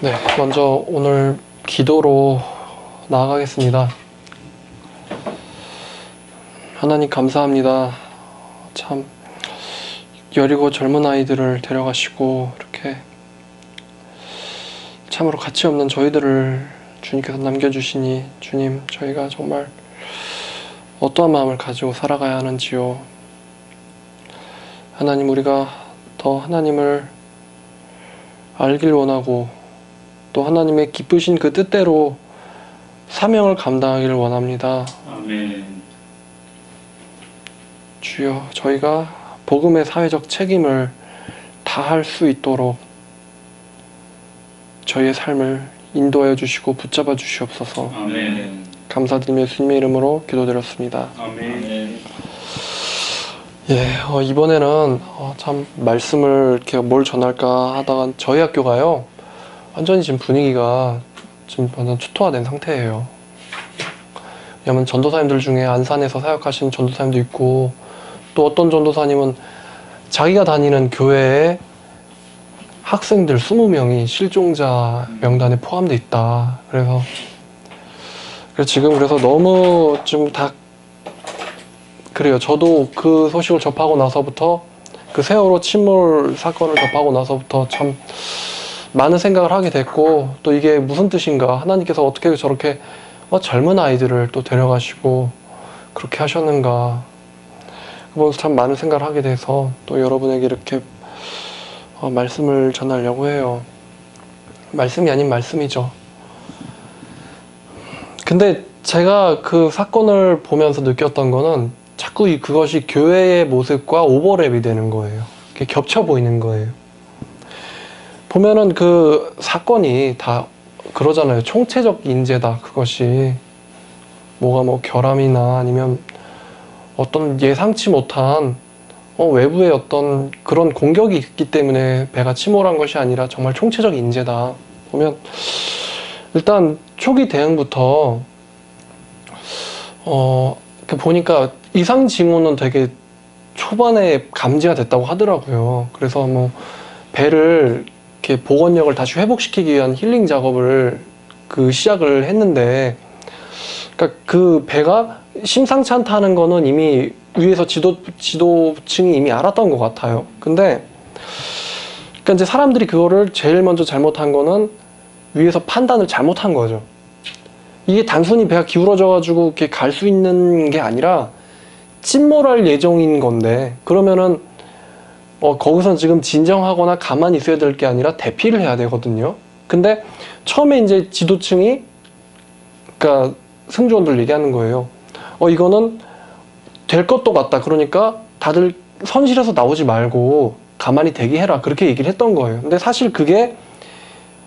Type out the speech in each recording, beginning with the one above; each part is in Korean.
네, 먼저 오늘 기도로 나아가겠습니다. 하나님 감사합니다. 참 여리고 젊은 아이들을 데려가시고 이렇게 참으로 가치 없는 저희들을 주님께서 남겨주시니 주님, 저희가 정말 어떠한 마음을 가지고 살아가야 하는지요. 하나님, 우리가 더 하나님을 알길 원하고 또 하나님의 기쁘신 그 뜻대로 사명을 감당하기를 원합니다. 아멘. 주여, 저희가 복음의 사회적 책임을 다할 수 있도록 저희의 삶을 인도하여 주시고 붙잡아 주시옵소서. 아멘. 감사드리며 예수님의 이름으로 기도드렸습니다. 아멘. 예, 이번에는 참 말씀을 이렇게 뭘 전할까 하다가 저희 학교가요, 완전히 지금 분위기가 지금 완전 초토화된 상태예요. 왜냐면 전도사님들 중에 안산에서 사역하시는 전도사님도 있고, 또 어떤 전도사님은 자기가 다니는 교회에 학생들 20명이 실종자 명단에 포함되어 있다. 그래서 지금 너무 좀 다 그래요. 저도 그 소식을 접하고 나서부터, 그 세월호 침몰 사건을 접하고 나서부터 참 많은 생각을 하게 됐고, 또 이게 무슨 뜻인가, 하나님께서 어떻게 저렇게 젊은 아이들을 또 데려가시고 그렇게 하셨는가, 그래서 참 많은 생각을 하게 돼서 또 여러분에게 이렇게 말씀을 전하려고 해요. 말씀이 아닌 말씀이죠. 근데 제가 그 사건을 보면서 느꼈던 거는 자꾸 그것이 교회의 모습과 오버랩이 되는 거예요. 이렇게 겹쳐 보이는 거예요. 보면은 그 사건이 다 그러잖아요. 총체적 인재다. 그것이 뭐가 결함이나 아니면 어떤 예상치 못한 외부의 어떤 그런 공격이 있기 때문에 배가 침몰한 것이 아니라 정말 총체적 인재다. 보면 일단 초기 대응부터 보니까 이상 징후는 되게 초반에 감지가 됐다고 하더라고요. 그래서 배를 이렇게 복원력을 다시 회복시키기 위한 힐링 작업을 시작을 했는데, 그러니까 그 배가 심상치 않다는 거는 이미 위에서 지도층이 이미 알았던 것 같아요. 근데 그러니까 이제 사람들이 그거를 제일 먼저 잘못한 거는 위에서 판단을 잘못한 거죠. 이게 단순히 배가 기울어져가지고 이렇게 갈 수 있는 게 아니라 침몰할 예정인 건데, 그러면은 거기서 지금 진정하거나 가만히 있어야 될 게 아니라 대피를 해야 되거든요. 근데 처음에 이제 지도층이, 그러니까 승조원들 얘기하는 거예요. 이거는 될 것도 같다. 그러니까 다들 선실에서 나오지 말고 가만히 대기해라. 그렇게 얘기를 했던 거예요. 근데 사실 그게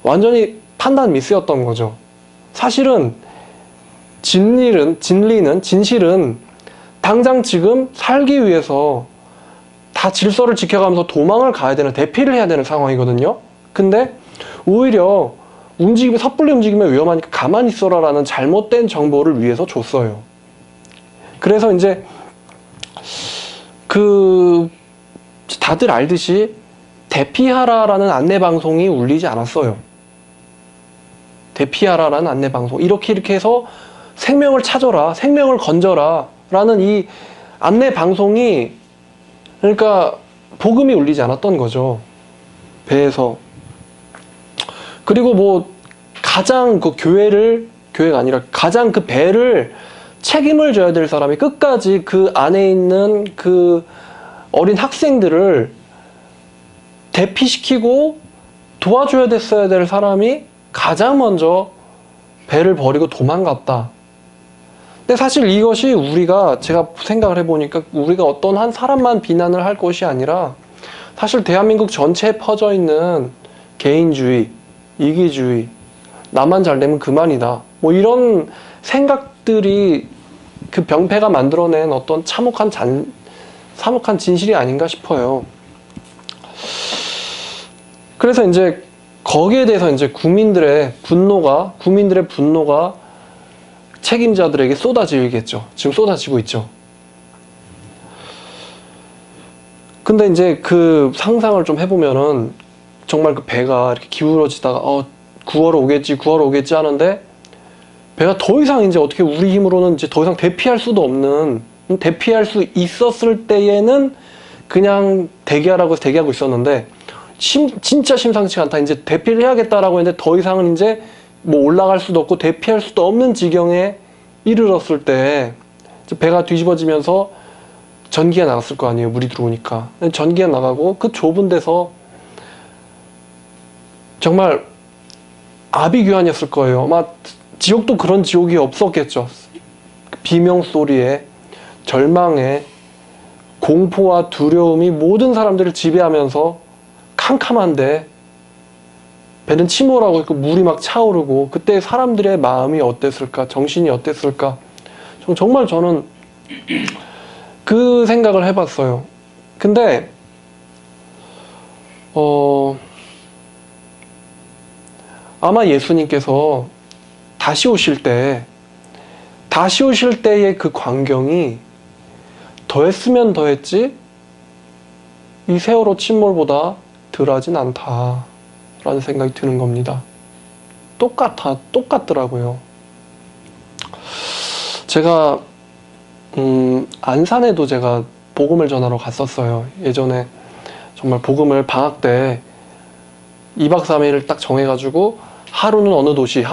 완전히 판단 미스였던 거죠. 사실은 진실은 당장 지금 살기 위해서 다 질서를 지켜가면서 도망을 가야 되는, 대피를 해야 되는 상황이거든요. 근데 오히려 섣불리 움직이면 위험하니까 가만히 있어라라는 잘못된 정보를 위해서 줬어요. 그래서 이제 다들 알듯이 대피하라라는 안내방송이 울리지 않았어요. 대피하라라는 안내방송. 이렇게 해서 생명을 찾아라, 생명을 건져라 라는 이 안내방송이, 그러니까 복음이 울리지 않았던 거죠. 배에서. 그리고 가장 교회가 아니라 가장 그 배를 책임을 져야 될 사람이 끝까지 그 안에 있는 그 어린 학생들을 대피시키고 도와줘야 됐어야 될 사람이 가장 먼저 배를 버리고 도망갔다. 근데 사실 이것이 제가 생각을 해보니까 우리가 어떤 한 사람만 비난을 할 것이 아니라 사실 대한민국 전체에 퍼져 있는 개인주의, 이기주의, 나만 잘 되면 그만이다. 이런 생각들이 그 병폐가 만들어낸 어떤 참혹한 진실이 아닌가 싶어요. 그래서 이제 거기에 대해서 이제 국민들의 분노가 책임자들에게 쏟아지겠죠. 지금 쏟아지고 있죠. 근데 이제 그 상상을 좀 해보면은 정말 그 배가 이렇게 기울어지다가 구하러 오겠지, 구하러 오겠지 하는데 배가 더 이상 이제 어떻게 우리 힘으로는 이제 더 이상 대피할 수도 없는, 대피할 수 있었을 때에는 그냥 대기하라고 해서 대기하고 있었는데 진짜 심상치가 않다. 이제 대피를 해야겠다라고 했는데 더 이상은 이제 뭐 올라갈 수도 없고 대피할 수도 없는 지경에 이르렀을 때 배가 뒤집어지면서 전기가 나갔을 거 아니에요. 물이 들어오니까. 전기가 나가고 그 좁은 데서 정말 아비규환이었을 거예요. 아마 지옥도 그런 지옥이 없었겠죠. 비명소리에, 절망에, 공포와 두려움이 모든 사람들을 지배하면서 캄캄한데 배는 침몰하고 있고 물이 막 차오르고 그때 사람들의 마음이 어땠을까? 정신이 어땠을까? 정말 저는 그 생각을 해봤어요. 근데 아마 예수님께서 다시 오실 때의 그 광경이 더했으면 더했지 이 세월호 침몰보다 덜하진 않다라는 생각이 드는 겁니다. 똑같더라고요. 제가 안산에도 제가 복음을 전하러 갔었어요. 예전에 정말 복음을 방학 때 2박 3일을 딱 정해가지고 하루는 어느 도시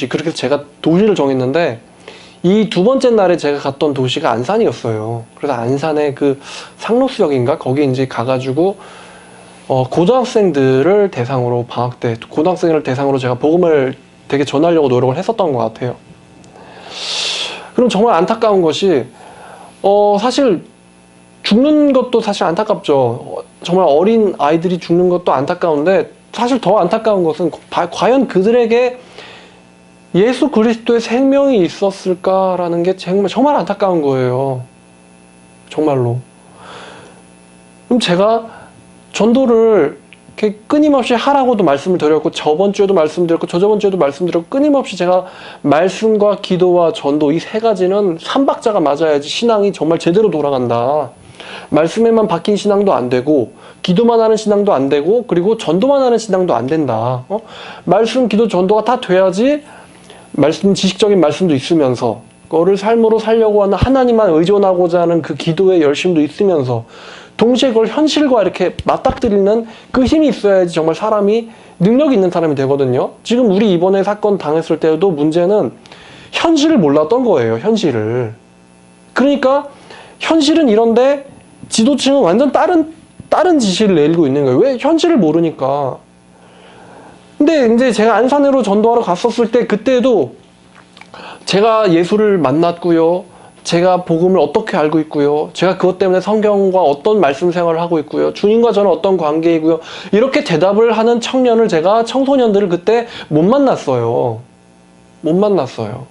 그렇게 제가 도시를 정했는데 이 두 번째 날에 제가 갔던 도시가 안산이었어요. 그래서 안산에 그 상록수역인가 거기 이제 가가지고 고등학생들을 대상으로 방학 때 고등학생을 대상으로 제가 복음을 되게 전하려고 노력을 했었던 것 같아요. 그럼 정말 안타까운 것이 사실 죽는 것도 사실 안타깝죠. 정말 어린 아이들이 죽는 것도 안타까운데 사실 더 안타까운 것은 과연 그들에게 예수 그리스도의 생명이 있었을까라는 게 정말 안타까운 거예요. 정말로. 그럼 제가 전도를 이렇게 끊임없이 하라고도 말씀을 드렸고 저번 주에도 말씀드렸고 저저번 주에도 말씀드렸고 끊임없이 제가 말씀과 기도와 전도 이 세 가지는 삼박자가 맞아야지 신앙이 정말 제대로 돌아간다. 말씀에만 박힌 신앙도 안 되고 기도만 하는 신앙도 안 되고 그리고 전도만 하는 신앙도 안 된다. 말씀, 기도, 전도가 다 돼야지 말씀, 지식적인 말씀도 있으면서 그거를 삶으로 살려고 하는 하나님만 의존하고자 하는 그 기도의 열심도 있으면서 동시에 그걸 현실과 이렇게 맞닥뜨리는 그 힘이 있어야지 정말 사람이 능력 있는 사람이 되거든요. 지금 우리 이번에 사건 당했을 때도 문제는 현실을 몰랐던 거예요. 현실을. 그러니까 현실은 이런데 지도층은 완전 다른 지시를 내리고 있는 거예요. 왜? 현실을 모르니까. 근데 이제 제가 안산으로 전도하러 갔었을 때 그때도 제가 예수를 만났고요. 제가 복음을 어떻게 알고 있고요. 제가 그것 때문에 성경과 어떤 말씀 생활을 하고 있고요. 주님과 저는 어떤 관계이고요. 이렇게 대답을 하는 청소년들을 그때 못 만났어요. 못 만났어요.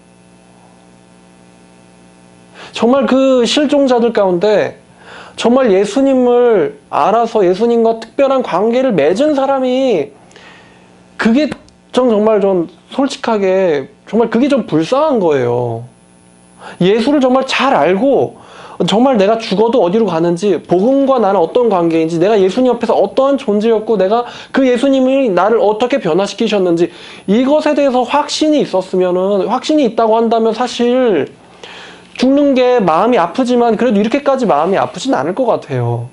정말 그 실종자들 가운데 정말 예수님을 알아서 예수님과 특별한 관계를 맺은 사람이 그게 정말 좀 솔직하게 정말 그게 좀 불쌍한 거예요. 예수를 정말 잘 알고 정말 내가 죽어도 어디로 가는지 복음과 나는 어떤 관계인지 내가 예수님 옆에서 어떠한 존재였고 내가 그 예수님이 나를 어떻게 변화시키셨는지 이것에 대해서 확신이 있다고 한다면 사실 죽는 게 마음이 아프지만 그래도 이렇게까지 마음이 아프진 않을 것 같아요.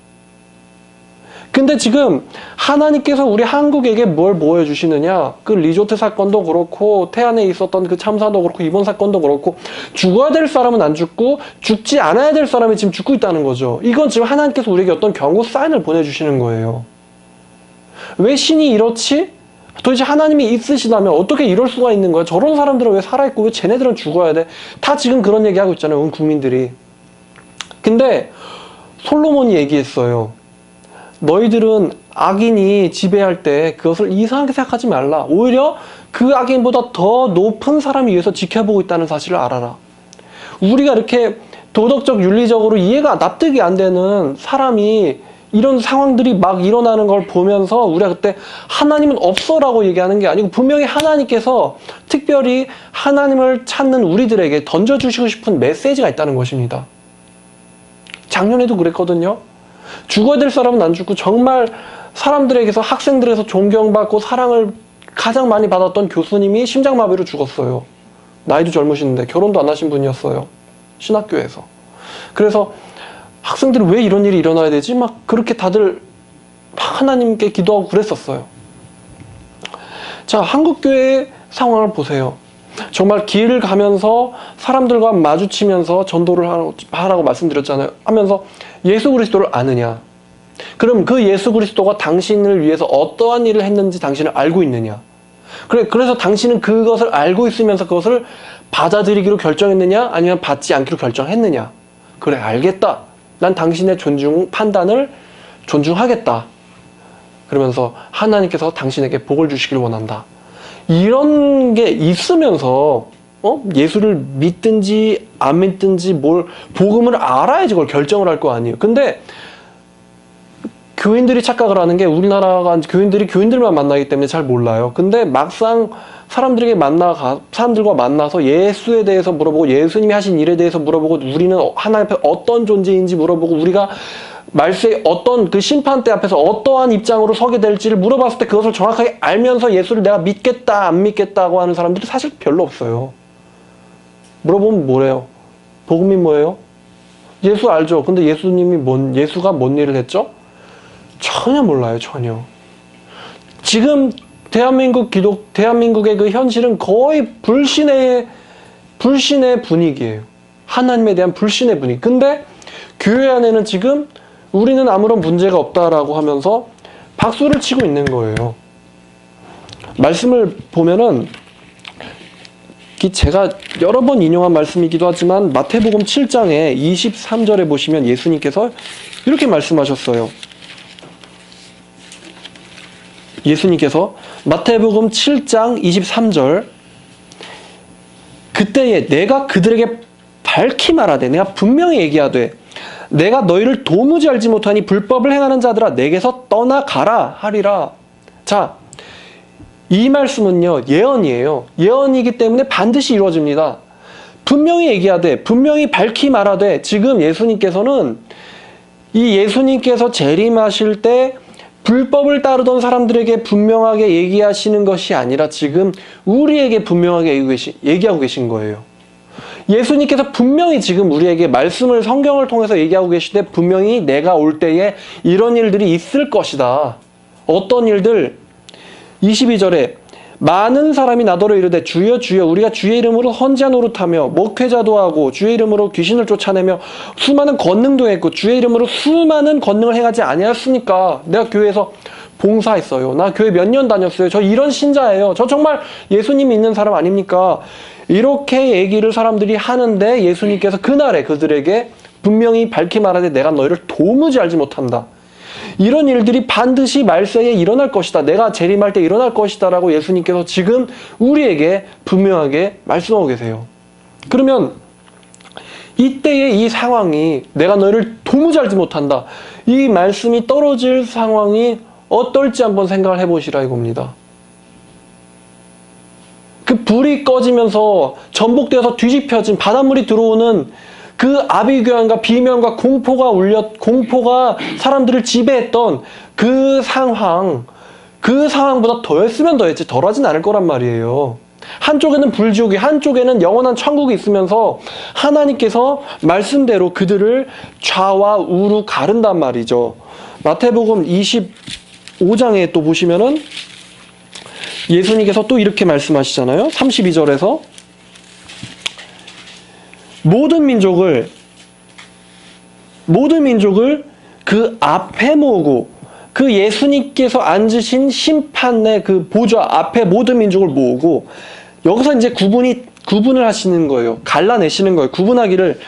근데 지금 하나님께서 우리 한국에게 뭘 보여주시느냐? 그 리조트 사건도 그렇고 태안에 있었던 그 참사도 그렇고 이번 사건도 그렇고 죽어야 될 사람은 안 죽고 죽지 않아야 될 사람이 지금 죽고 있다는 거죠. 이건 지금 하나님께서 우리에게 어떤 경고 사인을 보내주시는 거예요. 왜 신이 이렇지? 도대체 하나님이 있으시다면 어떻게 이럴 수가 있는 거야? 저런 사람들은 왜 살아있고 왜 쟤네들은 죽어야 돼? 다 지금 그런 얘기하고 있잖아요. 온 국민들이. 근데 솔로몬이 얘기했어요. 너희들은 악인이 지배할 때 그것을 이상하게 생각하지 말라. 오히려 그 악인보다 더 높은 사람이 위해서 지켜보고 있다는 사실을 알아라. 우리가 이렇게 도덕적, 윤리적으로 이해가 납득이 안 되는 사람이 이런 상황들이 막 일어나는 걸 보면서 우리가 그때 하나님은 없어라고 얘기하는 게 아니고 분명히 하나님께서 특별히 하나님을 찾는 우리들에게 던져주시고 싶은 메시지가 있다는 것입니다. 작년에도 그랬거든요. 죽어야 될 사람은 안 죽고 정말 사람들에게서 학생들에게서 존경받고 사랑을 가장 많이 받았던 교수님이 심장마비로 죽었어요. 나이도 젊으신데 결혼도 안 하신 분이었어요. 신학교에서. 그래서 학생들이 왜 이런 일이 일어나야 되지? 막 그렇게 다들 하나님께 기도하고 그랬었어요. 자, 한국교회의 상황을 보세요. 정말 길을 가면서 사람들과 마주치면서 전도를 하라고 말씀드렸잖아요. 하면서 예수 그리스도를 아느냐? 그럼 그 예수 그리스도가 당신을 위해서 어떠한 일을 했는지 당신을 알고 있느냐? 그래서 당신은 그것을 알고 있으면서 그것을 받아들이기로 결정했느냐? 아니면 받지 않기로 결정했느냐? 그래, 알겠다. 난 당신의 판단을 존중하겠다. 그러면서 하나님께서 당신에게 복을 주시길 원한다. 이런 게 있으면서 예수를 믿든지 안 믿든지 복음을 알아야지 그걸 결정을 할 거 아니에요. 근데 교인들이 착각을 하는 게 우리나라가 교인들만 만나기 때문에 잘 몰라요. 근데 막상 사람들과 만나서 예수에 대해서 물어보고 예수님이 하신 일에 대해서 물어보고 우리는 하나님 앞에 어떤 존재인지 물어보고 우리가 말세의 어떤 그 심판대 앞에서 어떠한 입장으로 서게 될지를 물어봤을 때 그것을 정확하게 알면서 예수를 내가 믿겠다 안 믿겠다고 하는 사람들이 사실 별로 없어요. 물어보면 뭐래요? 복음이 뭐예요? 예수 알죠? 근데 예수가 뭔 일을 했죠? 전혀 몰라요. 전혀. 지금 대한민국의 그 현실은 거의 불신의 분위기예요. 하나님에 대한 불신의 분위기. 근데 교회 안에는 지금 우리는 아무런 문제가 없다라고 하면서 박수를 치고 있는 거예요. 말씀을 보면은 제가 여러 번 인용한 말씀이기도 하지만 마태복음 7장에 23절에 보시면 예수님께서 이렇게 말씀하셨어요. 예수님께서 마태복음 7장 23절 그때에 내가 그들에게 밝히 말하되 내가 분명히 얘기하되 내가 너희를 도무지 알지 못하니 불법을 행하는 자들아 내게서 떠나가라 하리라. 자, 이 말씀은요 예언이에요. 예언이기 때문에 반드시 이루어집니다. 분명히 얘기하되 분명히 밝히 말하되 지금 예수님께서는 예수님께서 재림하실 때 불법을 따르던 사람들에게 분명하게 얘기하시는 것이 아니라 지금 우리에게 분명하게 얘기하고 계신 거예요. 예수님께서 분명히 지금 우리에게 말씀을 성경을 통해서 얘기하고 계시되 분명히 내가 올 때에 이런 일들이 있을 것이다. 어떤 일들? 22절에 많은 사람이 나더러 이르되 주여 주여 우리가 주의 이름으로 선지자 노릇하며 목회자도 하고 주의 이름으로 귀신을 쫓아내며 수많은 권능도 했고 주의 이름으로 수많은 권능을 행하지 아니하였습니까? 내가 교회에서 봉사했어요. 나 교회 몇 년 다녔어요. 저 이런 신자예요. 저 정말 예수님 믿는 사람 아닙니까? 이렇게 얘기를 사람들이 하는데 예수님께서 그날에 그들에게 분명히 밝히 말하되 내가 너희를 도무지 알지 못한다. 이런 일들이 반드시 말세에 일어날 것이다. 내가 재림할 때 일어날 것이다 라고 예수님께서 지금 우리에게 분명하게 말씀하고 계세요. 그러면 이때의 이 상황이 내가 너희를 도무지 알지 못한다. 이 말씀이 떨어질 상황이 어떨지 한번 생각을 해보시라 이겁니다. 그 불이 꺼지면서 전복되어서 뒤집혀진 바닷물이 들어오는 그 아비규환과 비명과 공포가 사람들을 지배했던 그 상황보다 더했으면 더했지 덜하진 않을 거란 말이에요. 한쪽에는 불지옥이 한쪽에는 영원한 천국이 있으면서 하나님께서 말씀대로 그들을 좌와 우로 가른단 말이죠. 마태복음 25장에 또 보시면은 예수님께서 또 이렇게 말씀하시잖아요. 32절에서 모든 민족을 그 앞에 모으고 그 예수님께서 앉으신 심판의 그 보좌 앞에 모든 민족을 모으고 여기서 이제 구분을 하시는 거예요. 갈라내시는 거예요. 구분하기를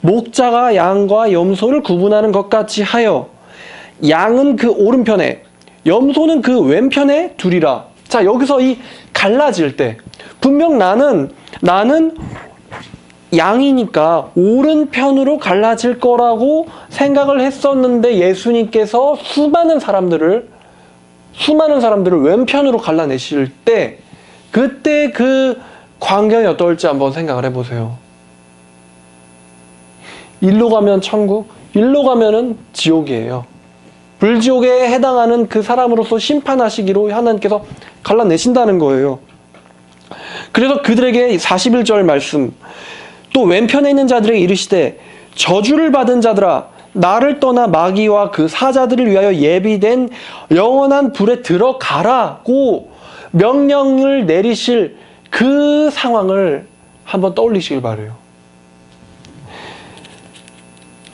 목자가 양과 염소를 구분하는 것 같이 하여 양은 그 오른편에 염소는 그 왼편에 두리라. 자, 여기서 이 갈라질 때 분명 나는 양이니까 오른편으로 갈라질 거라고 생각을 했었는데 예수님께서 수많은 사람들을 왼편으로 갈라내실 때 그때 그 광경이 어떨지 한번 생각을 해보세요. 일로 가면 천국, 일로 가면은 지옥이에요. 불지옥에 해당하는 그 사람으로서 심판하시기로 하나님께서 갈라내신다는 거예요. 그래서 그들에게 41절 말씀, 또 왼편에 있는 자들에게 이르시되 저주를 받은 자들아 나를 떠나 마귀와 그 사자들을 위하여 예비된 영원한 불에 들어가라고 명령을 내리실 그 상황을 한번 떠올리시길 바라요.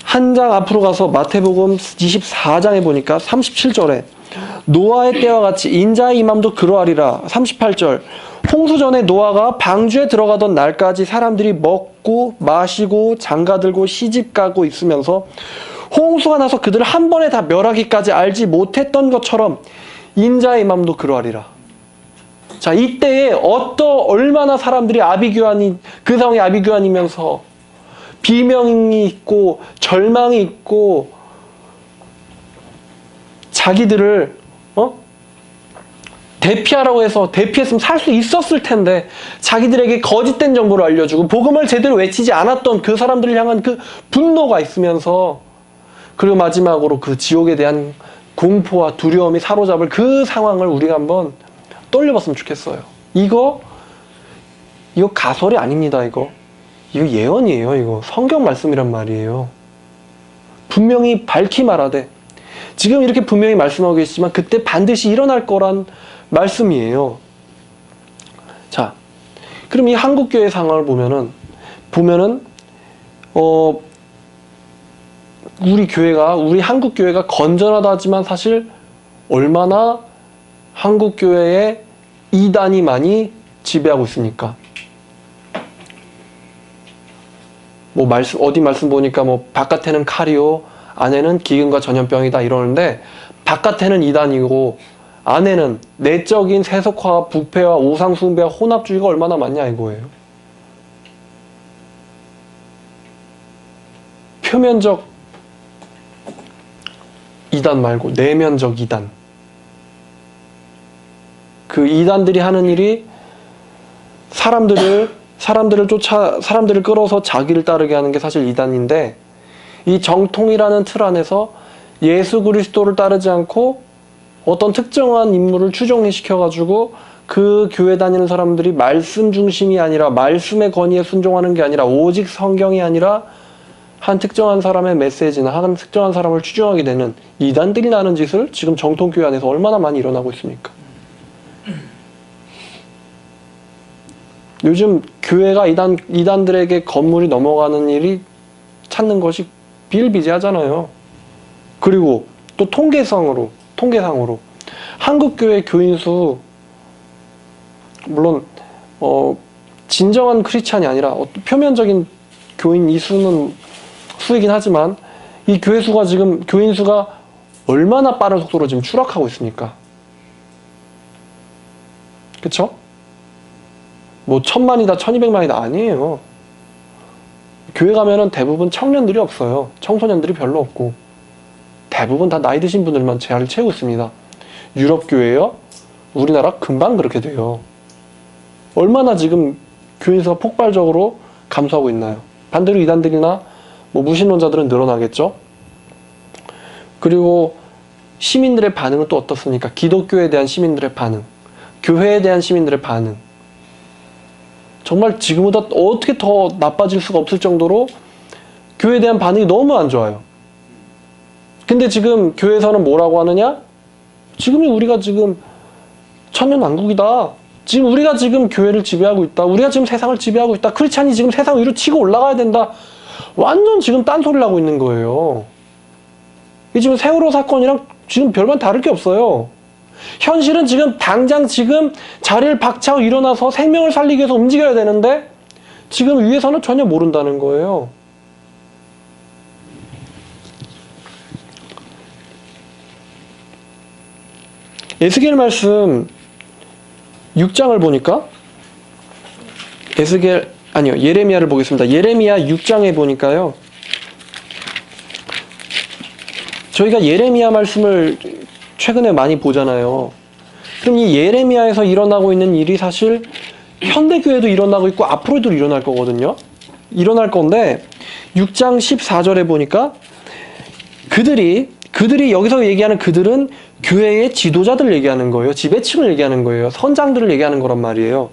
한 장 앞으로 가서 마태복음 24장에 보니까 37절에 노아의 때와 같이 인자의 임함도 그러하리라. 38절 홍수 전에 노아가 방주에 들어가던 날까지 사람들이 먹고 마시고 장가들고 시집가고 있으면서 홍수가 나서 그들을 한 번에 다 멸하기까지 알지 못했던 것처럼 인자의 임함도 그러하리라. 자, 이때에 얼마나 사람들이 그 상황에 아비규환이면서 비명이 있고 절망이 있고 자기들을 대피하라고 해서 대피했으면 살 수 있었을 텐데 자기들에게 거짓된 정보를 알려주고 복음을 제대로 외치지 않았던 그 사람들을 향한 그 분노가 있으면서, 그리고 마지막으로 그 지옥에 대한 공포와 두려움이 사로잡을 그 상황을 우리가 한번 떠올려봤으면 좋겠어요. 이거 가설이 아닙니다. 이거 예언이에요. 이거 성경 말씀이란 말이에요. 분명히 밝히 말하되 지금 이렇게 분명히 말씀하고 계시지만 그때 반드시 일어날 거란 말씀이에요. 자, 그럼 이 한국교회 상황을 보면은 우리 한국교회가 건전하다 하지만 사실 얼마나 한국교회에 이단이 많이 지배하고 있습니까? 어디 말씀 보니까 바깥에는 칼이요, 안에는 기근과 전염병이다 이러는데, 바깥에는 이단이고, 안에는 내적인 세속화와 부패와 우상숭배와 혼합주의가 얼마나 많냐 이거예요. 표면적 이단 말고 내면적 이단. 그 이단들이 하는 일이 사람들을 끌어서 자기를 따르게 하는 게 사실 이단인데, 이 정통이라는 틀 안에서 예수 그리스도를 따르지 않고 어떤 특정한 인물을 추종시켜가지고 그 교회 다니는 사람들이 말씀 중심이 아니라 말씀의 권위에 순종하는 게 아니라 오직 성경이 아니라 한 특정한 사람의 메시지나 한 특정한 사람을 추종하게 되는 이단들이 나는 짓을 지금 정통교회 안에서 얼마나 많이 일어나고 있습니까? 요즘 교회가 이단들에게 건물이 넘어가는 일이 찾는 것이 비일비재하잖아요. 그리고 또 통계상으로 한국교회 교인수, 물론 진정한 크리스찬이 아니라 표면적인 교인 이 수이긴 하지만 이 교인 수가 얼마나 빠른 속도로 지금 추락하고 있습니까? 그쵸? 1000만이다 1200만이다 아니에요. 교회 가면은 대부분 청년들이 없어요. 청소년들이 별로 없고 대부분 다 나이 드신 분들만 자리를 채우고 있습니다. 유럽 교회요? 우리나라 금방 그렇게 돼요. 얼마나 지금 교인 수가 폭발적으로 감소하고 있나요? 반대로 이단들이나 무신론자들은 늘어나겠죠? 그리고 시민들의 반응은 또 어떻습니까? 기독교에 대한 시민들의 반응, 교회에 대한 시민들의 반응, 정말 지금보다 어떻게 더 나빠질 수가 없을 정도로 교회에 대한 반응이 너무 안 좋아요. 근데 지금 교회에서는 뭐라고 하느냐? 우리가 지금 천년왕국이다. 지금 우리가 지금 교회를 지배하고 있다. 우리가 지금 세상을 지배하고 있다. 크리스찬이 지금 세상 위로 치고 올라가야 된다. 완전 지금 딴소리를 하고 있는 거예요. 이 지금 세월호 사건이랑 지금 별반 다를 게 없어요. 현실은 당장 자리를 박차고 일어나서 생명을 살리기 위해서 움직여야 되는데 지금 위에서는 전혀 모른다는 거예요. 에스겔 말씀 6장을 보니까 예레미야를 보겠습니다. 예레미야 6장에 보니까요. 저희가 예레미야 말씀을 최근에 많이 보잖아요. 그럼 이 예레미야에서 일어나고 있는 일이 사실 현대교회도 일어나고 있고 앞으로도 일어날 거거든요. 일어날 건데 6장 14절에 보니까 그들이 그들이 여기서 얘기하는 그들은 교회의 지도자들을 얘기하는 거예요. 지배층을 얘기하는 거예요. 선장들을 얘기하는 거란 말이에요.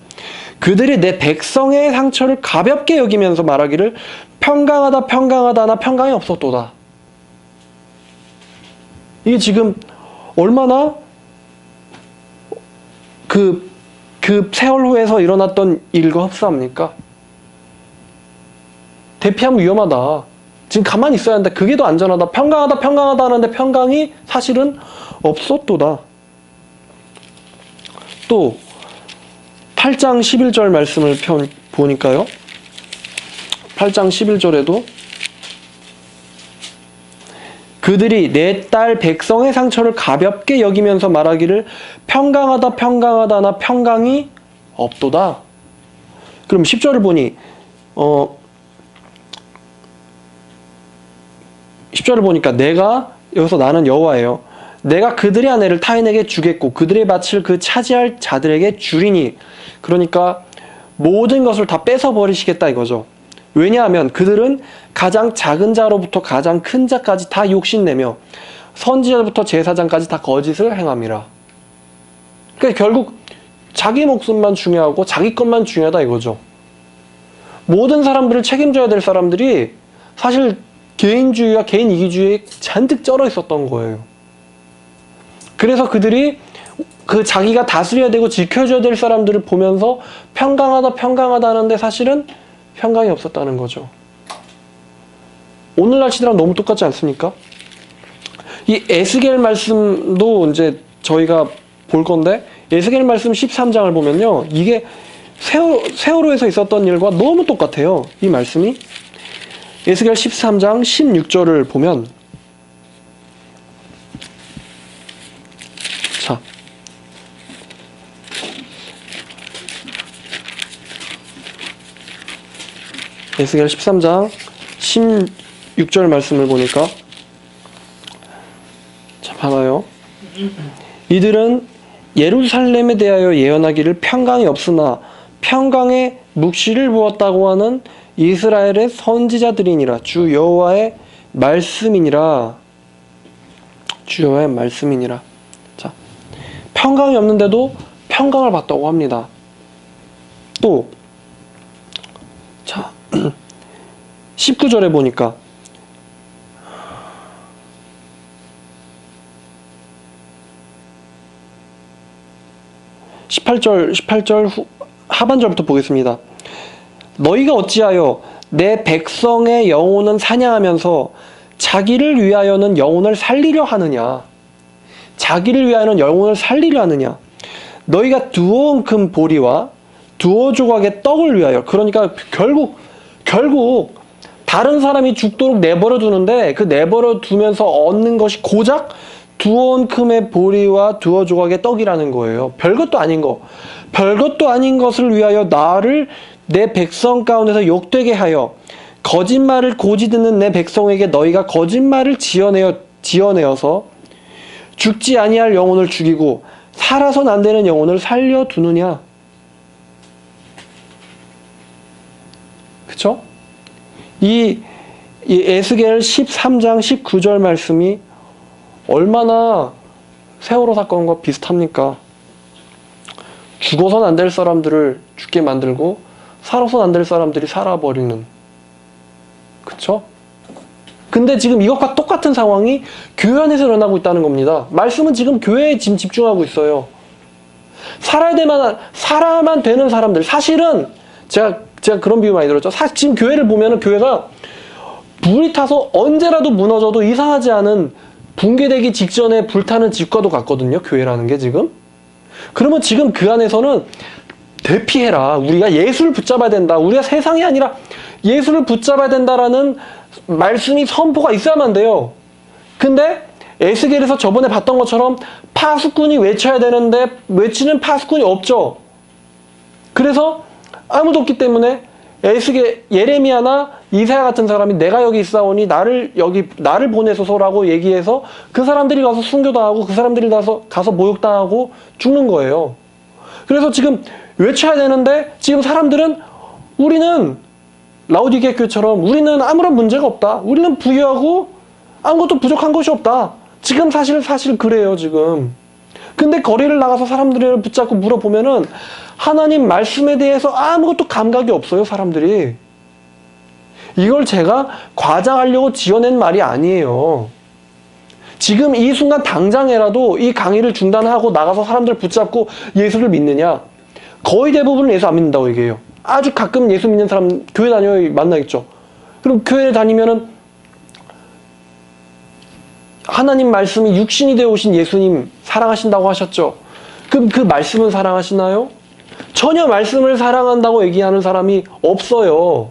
그들이 내 백성의 상처를 가볍게 여기면서 말하기를 평강하다 평강하다 나 평강이 없었도다. 이게 지금 얼마나 그 세월호에서 일어났던 일과 흡사합니까? 대피하면 위험하다. 지금 가만히 있어야 한다. 그게 더 안전하다. 평강하다 평강하다 하는데 평강이 사실은 없었도다. 또 8장 11절 말씀을 보니까요. 8장 11절에도 그들이 내 딸 백성의 상처를 가볍게 여기면서 말하기를 평강하다 평강하다 나 평강이 없도다. 그럼 10절을 보니 10절을 보니까 내가 여기서 나는 여호와예요. 내가 그들의 아내를 타인에게 주겠고 그들의 밭을 그 차지할 자들에게 주리니. 그러니까 모든 것을 다 뺏어버리시겠다 이거죠. 왜냐하면 그들은 가장 작은 자로부터 가장 큰 자까지 다 욕심내며 선지자부터 제사장까지 다 거짓을 행함이라. 그러니까 결국 자기 목숨만 중요하고 자기 것만 중요하다 이거죠. 모든 사람들을 책임져야 될 사람들이 사실 개인주의와 개인 이기주의에 잔뜩 쩔어 있었던 거예요. 그래서 그들이 그 자기가 다스려야 되고 지켜줘야 될 사람들을 보면서 평강하다 평강하다 하는데 사실은 평강이 없었다는 거죠. 오늘날 시대랑 너무 똑같지 않습니까? 이 에스겔 말씀도 이제 저희가 볼 건데 에스겔 말씀 13장을 보면요. 이게 세월호에서 있었던 일과 너무 똑같아요. 이 말씀이. 에스겔 13장 16절을 보면 자 에스겔 13장 16절 말씀을 보니까 자 봐봐요. 이들은 예루살렘에 대하여 예언하기를 평강이 없으나 평강에 묵시를 부었다고 하는 이스라엘의 선지자들이니라. 주 여호와의 말씀이니라. 주 여호와의 말씀이니라. 자, 평강이 없는데도 평강을 받다고 합니다. 또 자, 19절에 보니까 (18절) 하반절부터 보겠습니다. 너희가 어찌하여 내 백성의 영혼은 사냥하면서 자기를 위하여는 영혼을 살리려 하느냐. 자기를 위하여는 영혼을 살리려 하느냐. 너희가 두어온 금 보리와 두어 조각의 떡을 위하여. 그러니까 결국 다른 사람이 죽도록 내버려 두는데 그 내버려 두면서 얻는 것이 고작 두어온 금의 보리와 두어 조각의 떡이라는 거예요. 별것도 아닌 거. 별것도 아닌 것을 위하여 나를 내 백성 가운데서 욕되게 하여 거짓말을 고지 듣는 내 백성에게 너희가 거짓말을 지어내어서 죽지 아니할 영혼을 죽이고 살아선 안 되는 영혼을 살려두느냐. 그쵸? 이 에스겔 13장 19절 말씀이 얼마나 세월호 사건과 비슷합니까? 죽어선 안 될 사람들을 죽게 만들고 살아선 안 될 사람들이 살아버리는. 그쵸? 근데 지금 이것과 똑같은 상황이 교회 안에서 일어나고 있다는 겁니다. 말씀은 지금 교회에 지금 집중하고 있어요. 살아야만 되는 사람들. 사실은 제가 그런 비유 많이 들었죠. 지금 교회를 보면은 교회가 불이 타서 언제라도 무너져도 이상하지 않은 붕괴되기 직전에 불타는 집과도 같거든요. 교회라는 게 지금. 그러면 지금 그 안에서는 대피해라. 우리가 예수를 붙잡아야 된다. 우리가 세상이 아니라 예수를 붙잡아야 된다라는 말씀이 선포가 있어야만 돼요. 근데 에스겔에서 저번에 봤던 것처럼 파수꾼이 외쳐야 되는데 외치는 파수꾼이 없죠. 그래서 아무도 없기 때문에 예레미야나 이사야 같은 사람이 내가 여기 있사오니 나를 보내소서라고 얘기해서 그 사람들이 가서 순교당하고 그 사람들이 가서 모욕당하고 죽는 거예요. 그래서 지금 외쳐야 되는데 지금 사람들은 우리는 라오디게 교회처럼 우리는 아무런 문제가 없다. 우리는 부유하고 아무것도 부족한 것이 없다. 지금 사실 그래요, 지금. 근데 거리를 나가서 사람들을 붙잡고 물어보면은 하나님 말씀에 대해서 아무것도 감각이 없어요, 사람들이. 이걸 제가 과장하려고 지어낸 말이 아니에요. 지금 이 순간 당장에라도 이 강의를 중단하고 나가서 사람들 붙잡고 예수를 믿느냐? 거의 대부분은 예수 안 믿는다고 얘기해요. 아주 가끔 예수 믿는 사람 교회 다녀야 만나겠죠. 그럼 교회 다니면은 하나님 말씀이 육신이 되어 오신 예수님 사랑하신다고 하셨죠. 그럼 그 말씀은 사랑하시나요? 전혀 말씀을 사랑한다고 얘기하는 사람이 없어요.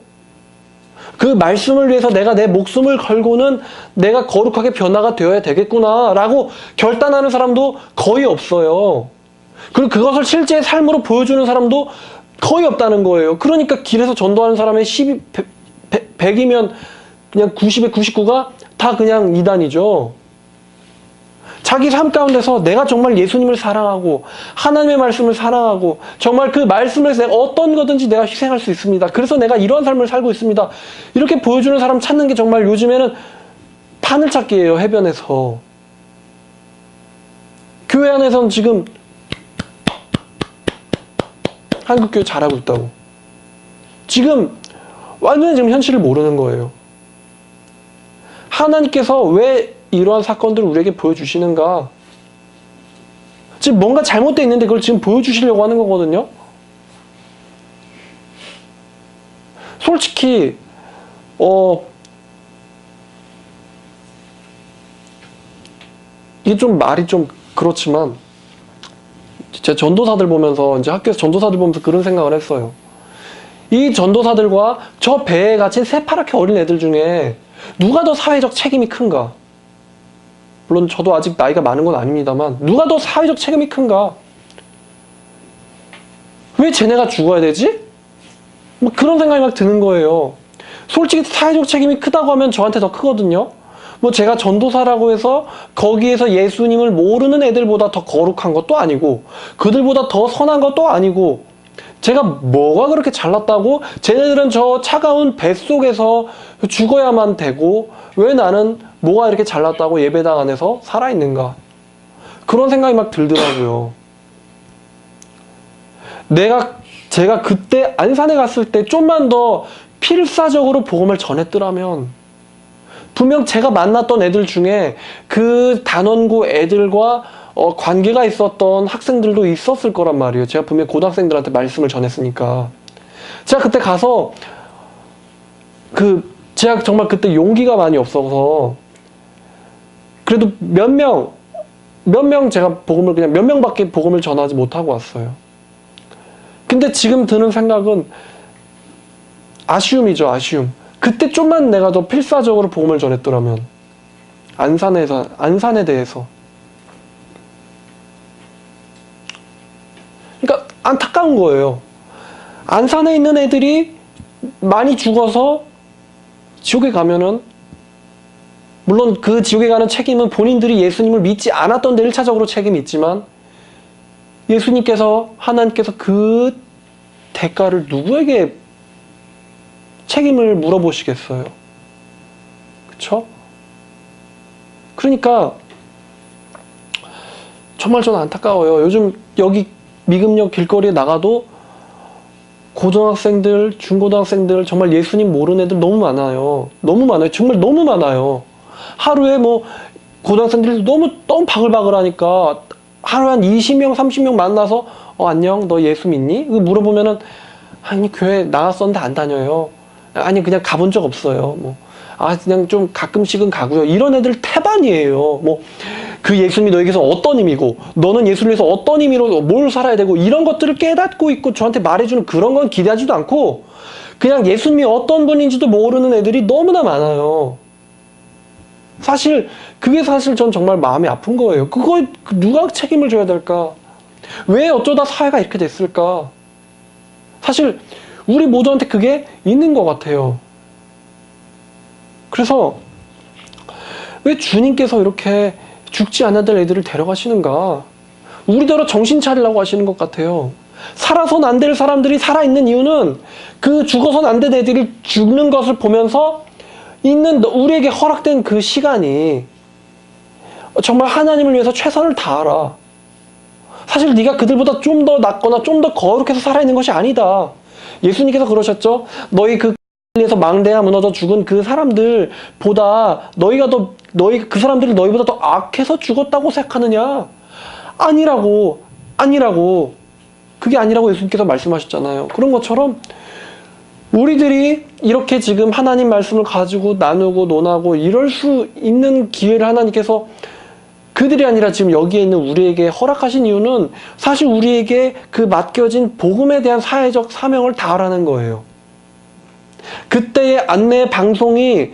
그 말씀을 위해서 내가 내 목숨을 걸고는 내가 거룩하게 변화가 되어야 되겠구나 라고 결단하는 사람도 거의 없어요. 그리고 그것을 실제 삶으로 보여주는 사람도 거의 없다는 거예요. 그러니까 길에서 전도하는 사람의 100이면 그냥 90에 99가 다 그냥 이단이죠. 자기 삶 가운데서 내가 정말 예수님을 사랑하고 하나님의 말씀을 사랑하고 정말 그 말씀을 내가 어떤 거든지 내가 희생할 수 있습니다. 그래서 내가 이런 삶을 살고 있습니다. 이렇게 보여주는 사람 찾는 게 정말 요즘에는 바늘찾기예요. 해변에서. 교회 안에서는 지금 한국교회 잘하고 있다고. 지금 완전히 지금 현실을 모르는 거예요. 하나님께서 왜 이러한 사건들을 우리에게 보여주시는가? 지금 뭔가 잘못되어 있는데 그걸 지금 보여주시려고 하는 거거든요. 솔직히 이게 좀 말이 좀 그렇지만 제 전도사들 보면서 이제 학교에서 전도사들 보면서 그런 생각을 했어요. 이 전도사들과 저 배에 갇힌 새파랗게 어린 애들 중에 누가 더 사회적 책임이 큰가? 물론 저도 아직 나이가 많은 건 아닙니다만 누가 더 사회적 책임이 큰가? 왜 쟤네가 죽어야 되지? 뭐 그런 생각이 막 드는 거예요. 솔직히 사회적 책임이 크다고 하면 저한테 더 크거든요. 뭐 제가 전도사라고 해서 거기에서 예수님을 모르는 애들보다 더 거룩한 것도 아니고 그들보다 더 선한 것도 아니고 제가 뭐가 그렇게 잘났다고 쟤네들은 저 차가운 뱃속에서 죽어야만 되고 왜 나는 뭐가 이렇게 잘났다고 예배당 안에서 살아있는가? 그런 생각이 막 들더라고요. 제가 그때 안산에 갔을 때 좀만 더 필사적으로 복음을 전했더라면 분명 제가 만났던 애들 중에 그 단원고 애들과 관계가 있었던 학생들도 있었을 거란 말이에요. 제가 분명 고등학생들한테 말씀을 전했으니까. 제가 그때 가서 제가 정말 그때 용기가 많이 없어서 그래도 몇 명 제가 복음을 그냥 몇 명밖에 복음을 전하지 못하고 왔어요. 근데 지금 드는 생각은 아쉬움이죠, 아쉬움. 그때 좀만 내가 더 필사적으로 복음을 전했더라면 안산에 대해서. 그러니까 안타까운 거예요. 안산에 있는 애들이 많이 죽어서 지옥에 가면은 물론 그 지옥에 가는 책임은 본인들이 예수님을 믿지 않았던 데 1차적으로 책임이 있지만 예수님께서 하나님께서 그 대가를 누구에게 책임을 물어보시겠어요? 그쵸? 그러니까 정말 저는 안타까워요. 요즘 여기 미금역 길거리에 나가도 고등학생들, 중고등학생들 정말 예수님 모르는 애들 너무 많아요. 너무 많아요. 정말 너무 많아요. 하루에 뭐 고등학생들이 너무 바글바글 하니까 하루에 한 20명, 30명 만나서 안녕, 너 예수 믿니? 물어보면은 아니 교회 나갔었는데 안 다녀요. 아니 그냥 가본 적 없어요. 그냥 좀 가끔씩은 가고요. 이런 애들 태반이에요. 그 예수님이 너에게서 어떤 의미고 너는 예수를 위해서 어떤 의미로 뭘 살아야 되고 이런 것들을 깨닫고 있고 저한테 말해주는 그런 건 기대하지도 않고 그냥 예수님이 어떤 분인지도 모르는 애들이 너무나 많아요. 그게 사실 전 정말 마음이 아픈 거예요. 그거 누가 책임을 져야 될까? 왜 어쩌다 사회가 이렇게 됐을까? 사실 우리 모두한테 그게 있는 것 같아요. 그래서 왜 주님께서 이렇게 죽지 않아야 될 애들을 데려가시는가? 우리대로 정신 차리려고 하시는 것 같아요. 살아선 안 될 사람들이 살아있는 이유는 그 죽어선 안 될 애들이 죽는 것을 보면서 우리에게 허락된 그 시간이 정말 하나님을 위해서 최선을 다하라. 사실 네가 그들보다 좀 더 낫거나 좀 더 거룩해서 살아있는 것이 아니다. 예수님께서 그러셨죠. 너희 그 에서 망대가 무너져 죽은 그 사람들보다 그 사람들이 너희보다 더 악해서 죽었다고 생각하느냐? 아니라고. 그게 아니라고 예수님께서 말씀하셨잖아요. 그런 것처럼 우리들이 이렇게 지금 하나님 말씀을 가지고 나누고 논하고 이럴 수 있는 기회를 하나님께서 그들이 아니라 지금 여기에 있는 우리에게 허락하신 이유는 사실 우리에게 그 맡겨진 복음에 대한 사회적 사명을 다하라는 거예요. 그때의 안내 방송이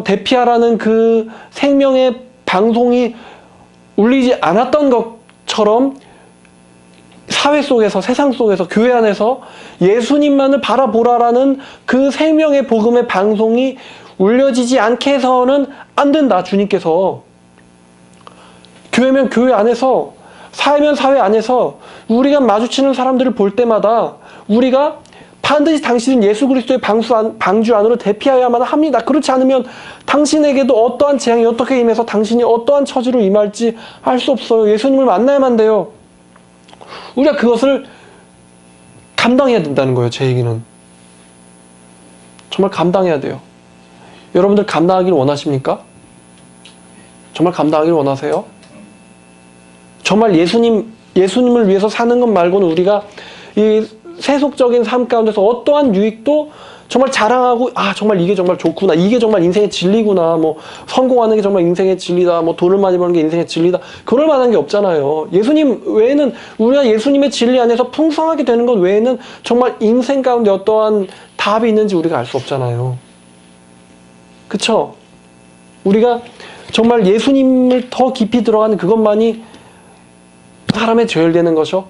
대피하라는 그 생명의 방송이 울리지 않았던 것처럼 사회 속에서, 세상 속에서, 교회 안에서 예수님만을 바라보라라는 그 생명의 복음의 방송이 울려지지 않게 해서는 안 된다. 주님께서 교회면 교회 안에서, 사회면 사회 안에서 우리가 마주치는 사람들을 볼 때마다 우리가 반드시 당신은 예수 그리스도의 방주 안으로 대피하여야만 합니다. 그렇지 않으면 당신에게도 어떠한 재앙이 어떻게 임해서 당신이 어떠한 처지로 임할지 알 수 없어요. 예수님을 만나야만 돼요. 우리가 그것을 감당해야 된다는 거예요. 제 얘기는. 정말 감당해야 돼요. 여러분들 감당하기를 원하십니까? 정말 감당하기를 원하세요? 정말 예수님을 위해서 사는 것 말고는 우리가 이 세속적인 삶 가운데서 어떠한 유익도 정말 자랑하고 정말 이게 정말 좋구나, 이게 정말 인생의 진리구나, 뭐 성공하는 게 정말 인생의 진리다, 뭐 돈을 많이 버는 게 인생의 진리다, 그럴 만한 게 없잖아요. 예수님 외에는, 우리가 예수님의 진리 안에서 풍성하게 되는 것 외에는 정말 인생 가운데 어떠한 답이 있는지 우리가 알 수 없잖아요. 그쵸? 우리가 정말 예수님을 더 깊이 들어가는 그것만이 사람의 제일되는 것이요,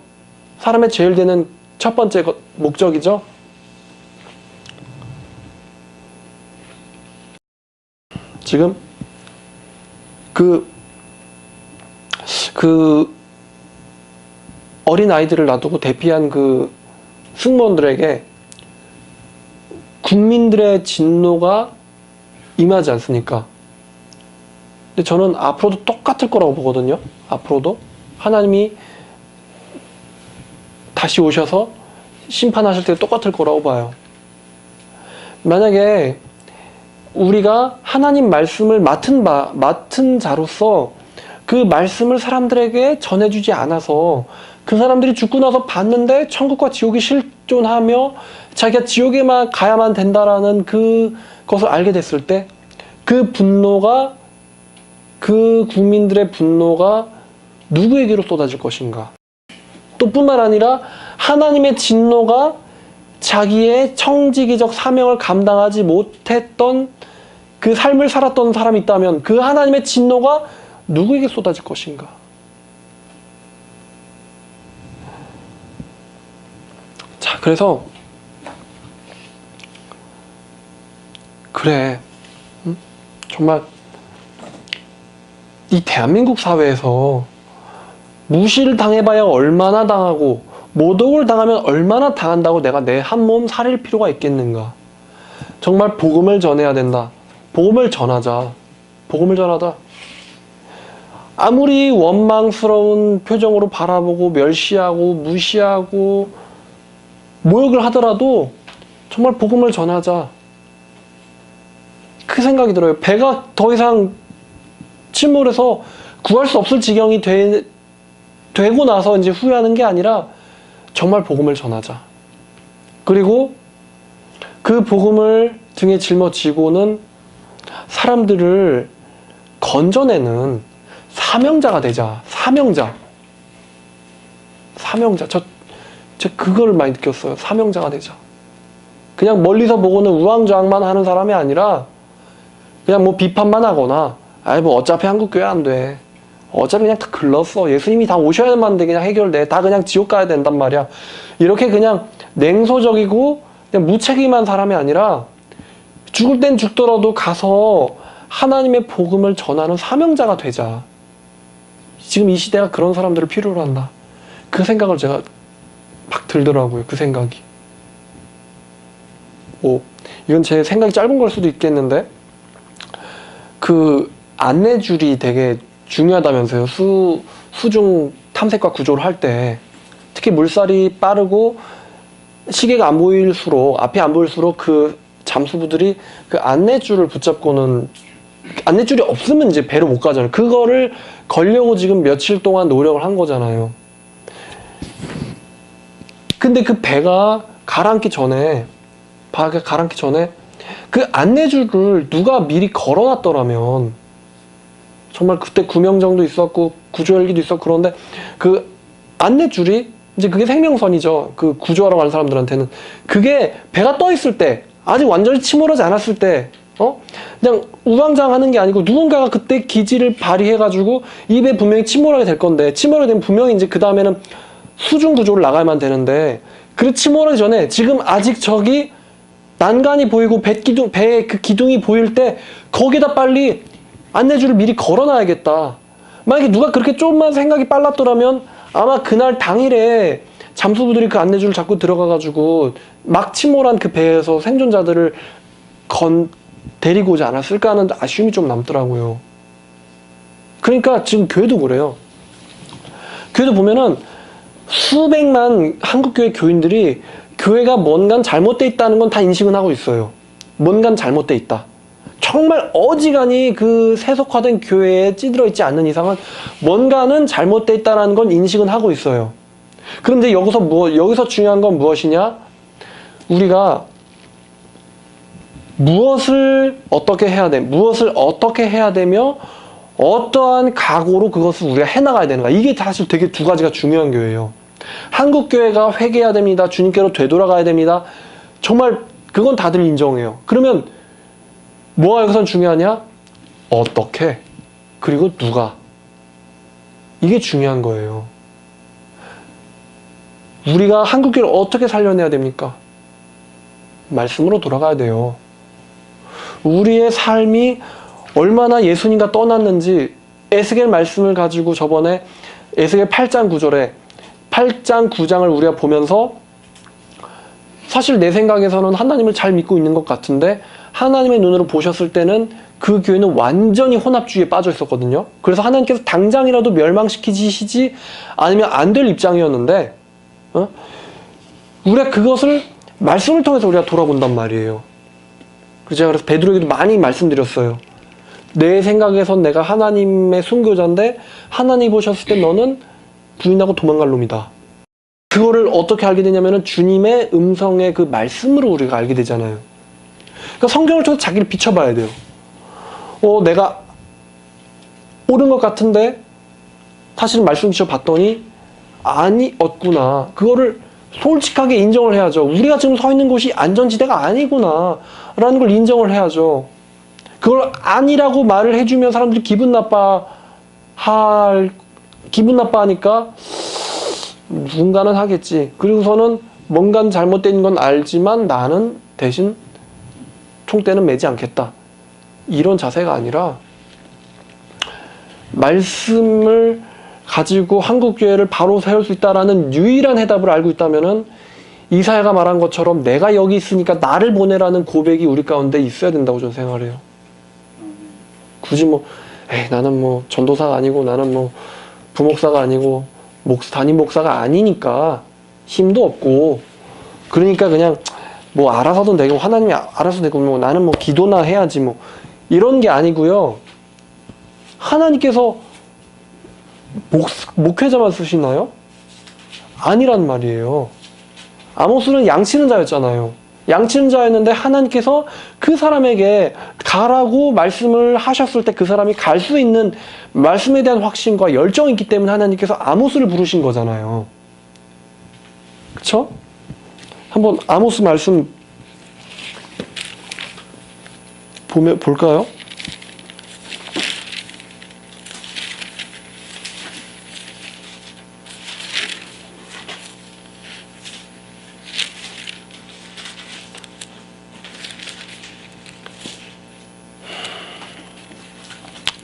사람의 제일되는 첫 번째 목적이죠. 지금 그 어린 아이들을 놔두고 대피한 그 승무원들에게 국민들의 진노가 임하지 않습니까? 근데 저는 앞으로도 똑같을 거라고 보거든요. 앞으로도 하나님이 다시 오셔서 심판하실 때 똑같을 거라고 봐요. 만약에 우리가 하나님 말씀을 맡은 자로서 그 말씀을 사람들에게 전해주지 않아서 그 사람들이 죽고 나서 봤는데 천국과 지옥이 실존하며 자기가 지옥에만 가야만 된다라는 그것을 알게 됐을 때 그 분노가, 그 국민들의 분노가 누구에게로 쏟아질 것인가? 또 뿐만 아니라 하나님의 진노가 자기의 청지기적 사명을 감당하지 못했던 그 삶을 살았던 사람이 있다면 그 하나님의 진노가 누구에게 쏟아질 것인가? 자, 그래서 그래, 정말 이 대한민국 사회에서 무시를 당해봐야 얼마나 당하고 모독을 당하면 얼마나 당한다고 내가 내 한 몸 살릴 필요가 있겠는가? 정말 복음을 전해야 된다. 복음을 전하자. 복음을 전하자. 아무리 원망스러운 표정으로 바라보고 멸시하고 무시하고 모욕을 하더라도 정말 복음을 전하자. 그 생각이 들어요. 배가 더 이상 침몰해서 구할 수 없을 지경이 되고 나서 이제 후회하는 게 아니라 정말 복음을 전하자. 그리고 그 복음을 등에 짊어지고는 사람들을 건져내는 사명자가 되자. 사명자. 저 그걸 많이 느꼈어요. 사명자가 되자. 그냥 멀리서 보고는 우왕좌왕만 하는 사람이 아니라 그냥 뭐 비판만 하거나 뭐 어차피 한국 교회 안 돼. 어차피 그냥 다 글렀어. 예수님이 다 오셔야만 돼. 그냥 해결돼. 다 그냥 지옥 가야 된단 말이야. 이렇게 그냥 냉소적이고 그냥 무책임한 사람이 아니라 죽을 땐 죽더라도 가서 하나님의 복음을 전하는 사명자가 되자. 지금 이 시대가 그런 사람들을 필요로 한다. 그 생각을 제가 막 들더라고요. 그 생각이. 이건 제 생각이 짧은 걸 수도 있겠는데 그 안내줄이 되게 중요하다면서요. 수중 탐색과 구조를 할 때. 특히 물살이 빠르고 시계가 안 보일수록, 앞이 안 보일수록 그 잠수부들이 그 안내줄을 붙잡고는, 안내줄이 없으면 이제 배로 못 가잖아요. 그거를 걸려고 지금 며칠 동안 노력을 한 거잖아요. 근데 그 배가 가라앉기 전에 그 안내줄을 누가 미리 걸어놨더라면, 정말 그때 구명정도 있었고 구조헬기도 있었고, 그런데 그 안내줄이 이제 그게 생명선이죠. 그 구조하러 가는 사람들한테는. 그게 배가 떠 있을 때, 아직 완전히 침몰하지 않았을 때, 그냥 우왕좌왕하는 게 아니고 누군가가 그때 기지를 발휘해가지고 이 배 분명히 침몰하게 될 건데, 침몰하게 되면 분명히 이제 그 다음에는 수중 구조를 나가야만 되는데, 그 침몰하기 전에 지금 아직 저기 난간이 보이고 배의 그 기둥이 보일 때 거기다 빨리 안내줄을 미리 걸어놔야겠다. 만약에 누가 그렇게 조금만 생각이 빨랐더라면 아마 그날 당일에 잠수부들이 그 안내줄을 잡고 들어가가지고 막 침몰한 그 배에서 생존자들을 데리고 오지 않았을까 하는 아쉬움이 좀 남더라고요. 그러니까 지금 교회도 그래요. 교회도 보면은 수백만 한국교회 교인들이 교회가 뭔가 잘못돼 있다는 건 다 인식은 하고 있어요. 뭔가 잘못돼 있다. 정말 어지간히 그 세속화된 교회에 찌들어 있지 않는 이상은 뭔가는 잘못돼 있다는 건 인식은 하고 있어요. 그런데 여기서 중요한 건 무엇이냐? 우리가 무엇을 어떻게 해야 되며 어떠한 각오로 그것을 우리가 해나가야 되는가. 이게 사실 되게 두 가지가 중요한 교회예요. 한국교회가 회개해야 됩니다. 주님께로 되돌아가야 됩니다. 정말 그건 다들 인정해요. 그러면 뭐가 여기선 중요하냐? 어떻게? 그리고 누가? 이게 중요한 거예요. 우리가 한국교회를 어떻게 살려내야 됩니까? 말씀으로 돌아가야 돼요. 우리의 삶이 얼마나 예수님과 떠났는지 에스겔 말씀을 가지고 저번에 에스겔 8장 9절에 8장 9장을 우리가 보면서 사실 내 생각에서는 하나님을 잘 믿고 있는 것 같은데 하나님의 눈으로 보셨을 때는 그 교회는 완전히 혼합주의에 빠져 있었거든요. 그래서 하나님께서 당장이라도 멸망시키시지 않으면 안 될 입장이었는데 우리가 그것을 말씀을 통해서 우리가 돌아본단 말이에요. 제가 그래서 베드로에게도 많이 말씀드렸어요. 내 생각에선 내가 하나님의 순교자인데 하나님이 보셨을 때 너는 부인하고 도망갈 놈이다. 그거를 어떻게 알게 되냐면은 주님의 음성의 그 말씀으로 우리가 알게 되잖아요. 그러니까 성경을 통해서 자기를 비춰봐야 돼요. 내가 옳은 것 같은데 사실은 말씀 비춰봤더니 아니었구나. 그거를 솔직하게 인정을 해야죠. 우리가 지금 서 있는 곳이 안전지대가 아니구나 라는 걸 인정을 해야죠. 그걸 아니라고 말을 해주면 사람들이 기분 나빠하니까 누군가는 하겠지. 그리고서는 뭔가 잘못된 건 알지만 나는 대신 총대는 매지 않겠다. 이런 자세가 아니라 말씀을 가지고 한국교회를 바로 세울 수 있다라는 유일한 해답을 알고 있다면은 이사야가 말한 것처럼 내가 여기 있으니까 나를 보내라는 고백이 우리 가운데 있어야 된다고 저는 생각을 해요. 굳이 나는 전도사가 아니고 나는 부목사가 아니고 담임 목사가 아니니까 힘도 없고 그러니까 그냥 알아서도 되고 하나님이 알아서 되고 나는 기도나 해야지 이런 게 아니고요. 하나님께서 목회자만 쓰시나요? 아니란 말이에요. 아모스는 양치는 자였잖아요. 양치는 자였는데 하나님께서 그 사람에게 가라고 말씀을 하셨을 때 그 사람이 갈 수 있는 말씀에 대한 확신과 열정이 있기 때문에 하나님께서 아모스를 부르신 거잖아요. 그쵸? 한번 아모스 말씀 볼까요?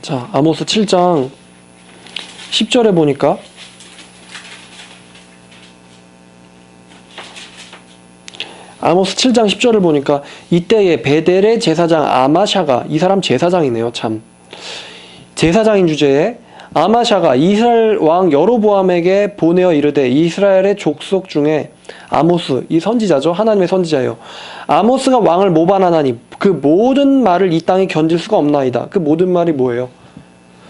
자, 아모스 7장 10절에 보니까 아모스 7장 10절을 보니까 이때에 베델의 제사장 아마샤가 이 사람 제사장이네요. 참 제사장인 주제에 아마샤가 이스라엘 왕 여로보암에게 보내어 이르되 이스라엘의 족속 중에 아모스, 이 선지자죠. 하나님의 선지자예요. 아모스가 왕을 모반하나니 그 모든 말을 이 땅에 견딜 수가 없나이다. 그 모든 말이 뭐예요?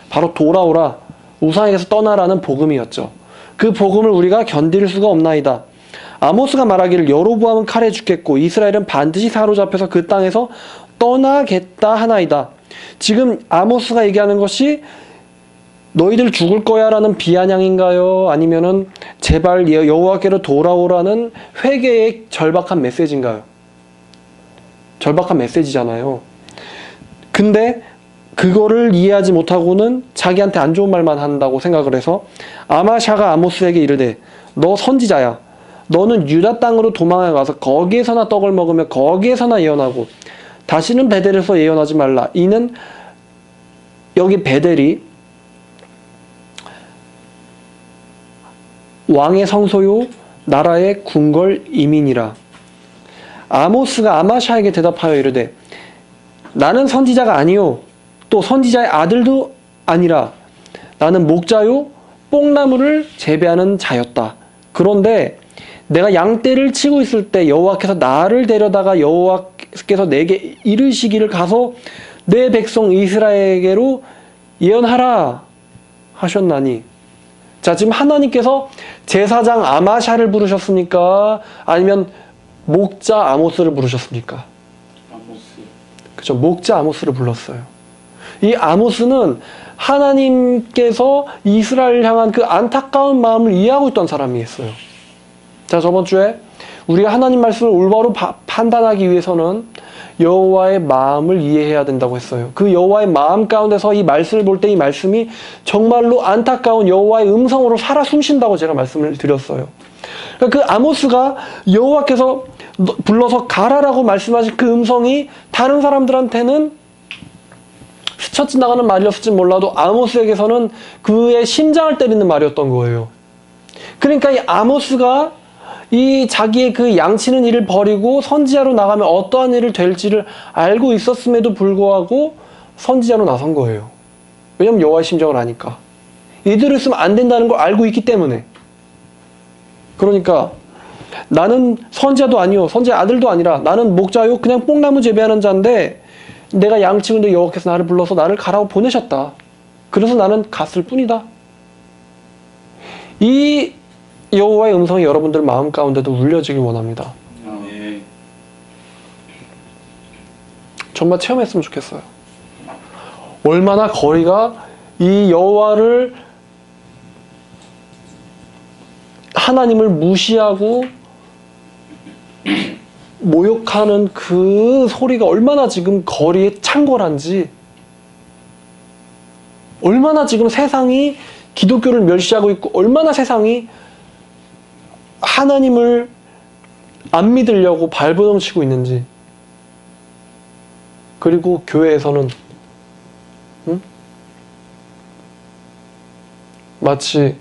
바로 돌아오라, 우상에게서 떠나라는 복음이었죠. 그 복음을 우리가 견딜 수가 없나이다. 아모스가 말하기를 여로보암은 칼에 죽겠고 이스라엘은 반드시 사로잡혀서 그 땅에서 떠나겠다 하나이다. 지금 아모스가 얘기하는 것이 너희들 죽을 거야 라는 비아냥인가요? 아니면은 제발 여호와께로 돌아오라는 회개의 절박한 메시지인가요? 절박한 메시지잖아요. 근데 그거를 이해하지 못하고는 자기한테 안 좋은 말만 한다고 생각을 해서 아마샤가 아모스에게 이르되 너 선지자야. 너는 유다 땅으로 도망해 가서 거기에서나 떡을 먹으며 거기에서나 예언하고 다시는 베델에서 예언하지 말라. 이는 여기 베델이 왕의 성소요 나라의 궁궐 이민이라. 아모스가 아마샤에게 대답하여 이르되 나는 선지자가 아니요 또 선지자의 아들도 아니라 나는 목자요 뽕나무를 재배하는 자였다. 그런데 내가 양떼를 치고 있을 때 여호와께서 나를 데려다가 여호와께서 내게 이르시기를 가서 내 백성 이스라엘에게로 예언하라 하셨나니. 자, 지금 하나님께서 제사장 아마샤를 부르셨습니까? 아니면 목자 아모스를 부르셨습니까? 아모스. 그죠, 목자 아모스를 불렀어요. 이 아모스는 하나님께서 이스라엘을 향한 그 안타까운 마음을 이해하고 있던 사람이었어요. 자, 저번 주에 우리가 하나님 말씀을 올바로 판단하기 위해서는 여호와의 마음을 이해해야 된다고 했어요. 그 여호와의 마음 가운데서 이 말씀을 볼 때 이 말씀이 정말로 안타까운 여호와의 음성으로 살아 숨쉰다고 제가 말씀을 드렸어요. 그러니까 그 아모스가 여호와께서 불러서 가라라고 말씀하신 그 음성이 다른 사람들한테는 스쳐 지나가는 말이었을지 몰라도 아모스에게서는 그의 심장을 때리는 말이었던 거예요. 그러니까 이 아모스가 이 자기의 그 양치는 일을 버리고 선지자로 나가면 어떠한 일을 될지를 알고 있었음에도 불구하고 선지자로 나선 거예요. 왜냐면 여호와의 심정을 아니까. 이대로 있으면 안 된다는 걸 알고 있기 때문에. 그러니까 나는 선지자도 아니요 선지자 아들도 아니라 나는 목자요 그냥 뽕나무 재배하는 자인데 내가 양치는데 여호와께서 나를 불러서 나를 가라고 보내셨다. 그래서 나는 갔을 뿐이다. 이 여호와의 음성이 여러분들 마음 가운데도 울려지길 원합니다. 네. 정말 체험했으면 좋겠어요. 얼마나 거리가 이 여호와를 하나님을 무시하고 모욕하는 그 소리가 얼마나 지금 거리에 창궐한지, 얼마나 지금 세상이 기독교를 멸시하고 있고 얼마나 세상이 하나님을 안 믿으려고 발버둥 치고 있는지. 그리고 교회에서는 마치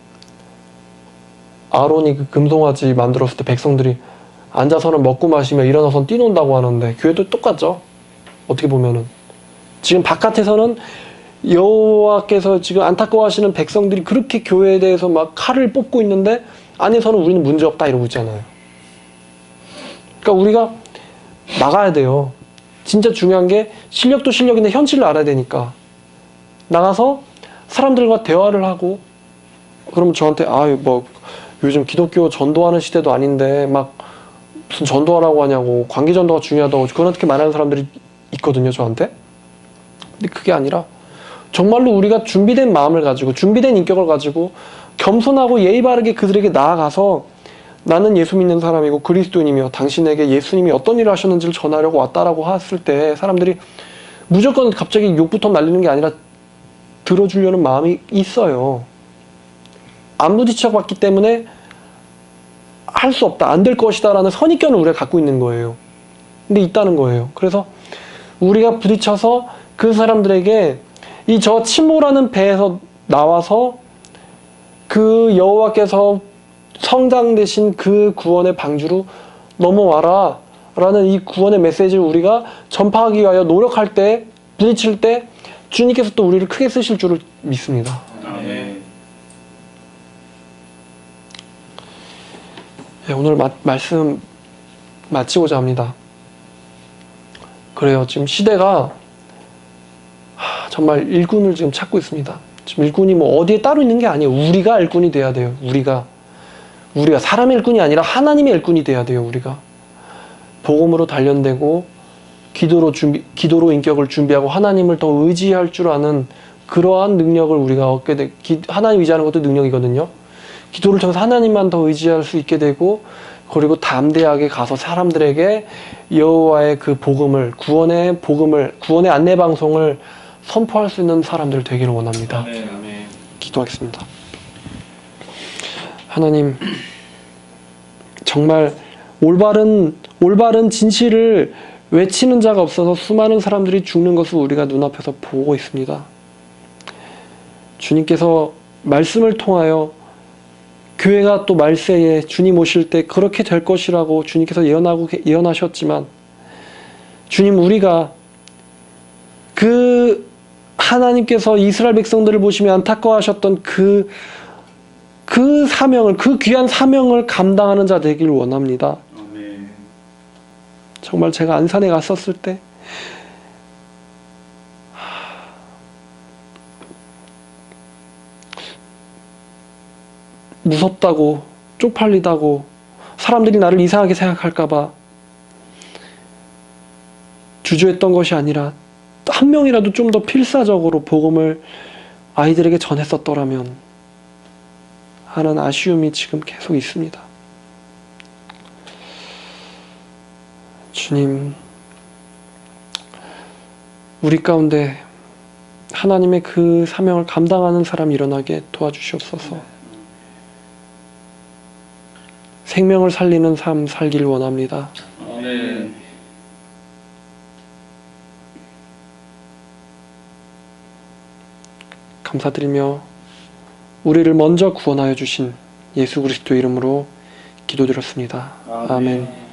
아론이 그 금송아지 만들었을 때 백성들이 앉아서는 먹고 마시며 일어나서는 뛰논다고 하는데 교회도 똑같죠. 어떻게 보면은 지금 바깥에서는 여호와께서 지금 안타까워하시는 백성들이 그렇게 교회에 대해서 막 칼을 뽑고 있는데 안에서는 우리는 문제없다 이러고 있잖아요. 그러니까 우리가 나가야 돼요. 진짜 중요한 게 실력도 실력인데 현실을 알아야 되니까 나가서 사람들과 대화를 하고. 그러면 저한테 뭐 요즘 기독교 전도하는 시대도 아닌데 막 무슨 전도하라고 하냐고, 관계 전도가 중요하다고 그렇게 말하는 사람들이 있거든요, 저한테. 근데 그게 아니라 정말로 우리가 준비된 마음을 가지고 준비된 인격을 가지고 겸손하고 예의 바르게 그들에게 나아가서 나는 예수 믿는 사람이고 그리스도인이며 당신에게 예수님이 어떤 일을 하셨는지를 전하려고 왔다라고 했을 때 사람들이 무조건 갑자기 욕부터 날리는 게 아니라 들어주려는 마음이 있어요. 안 부딪혀 봤기 때문에 할 수 없다, 안 될 것이다 라는 선입견을 우리가 갖고 있는 거예요. 근데 있다는 거예요. 그래서 우리가 부딪혀서 그 사람들에게 이 저 침몰하는 배에서 나와서 그 여호와께서 성장 되신 그 구원의 방주로 넘어와라 라는 이 구원의 메시지를 우리가 전파하기 위하여 노력할 때, 부딪힐 때 주님께서 또 우리를 크게 쓰실 줄을 믿습니다. 아멘. 예, 오늘 말씀 마치고자 합니다. 그래요. 지금 시대가 정말 일꾼을 지금 찾고 있습니다. 지금 일꾼이 뭐 어디에 따로 있는 게 아니에요. 우리가 일꾼이 돼야 돼요. 우리가 사람의 일꾼이 아니라 하나님의 일꾼이 돼야 돼요. 우리가 복음으로 단련되고 기도로 인격을 준비하고 하나님을 더 의지할 줄 아는 그러한 능력을 우리가 얻게 돼. 하나님 의지하는 것도 능력이거든요. 기도를 통해서 하나님만 더 의지할 수 있게 되고, 그리고 담대하게 가서 사람들에게 여호와의 그 복음을, 구원의 안내 방송을 선포할 수 있는 사람들 되기를 원합니다. 아멘. 기도하겠습니다. 하나님, 정말 올바른 진실을 외치는 자가 없어서 수많은 사람들이 죽는 것을 우리가 눈앞에서 보고 있습니다. 주님께서 말씀을 통하여 교회가 또 말세에 주님 오실 때 그렇게 될 것이라고 주님께서 예언하셨지만, 주님, 우리가 그 하나님께서 이스라엘 백성들을 보시며 안타까워하셨던 그 사명을, 그 귀한 사명을 감당하는 자 되기를 원합니다. 아멘. 정말 제가 안산에 갔었을 때 무섭다고, 쪽팔리다고, 사람들이 나를 이상하게 생각할까봐 주저했던 것이 아니라 한 명이라도 좀 더 필사적으로 복음을 아이들에게 전했었더라면 하는 아쉬움이 지금 계속 있습니다. 주님, 우리 가운데 하나님의 그 사명을 감당하는 사람이 일어나게 도와주시옵소서. 생명을 살리는 삶 살기를 원합니다. 아멘. 감사드리며 우리를 먼저 구원하여 주신 예수 그리스도 이름으로 기도드렸습니다. 아멘.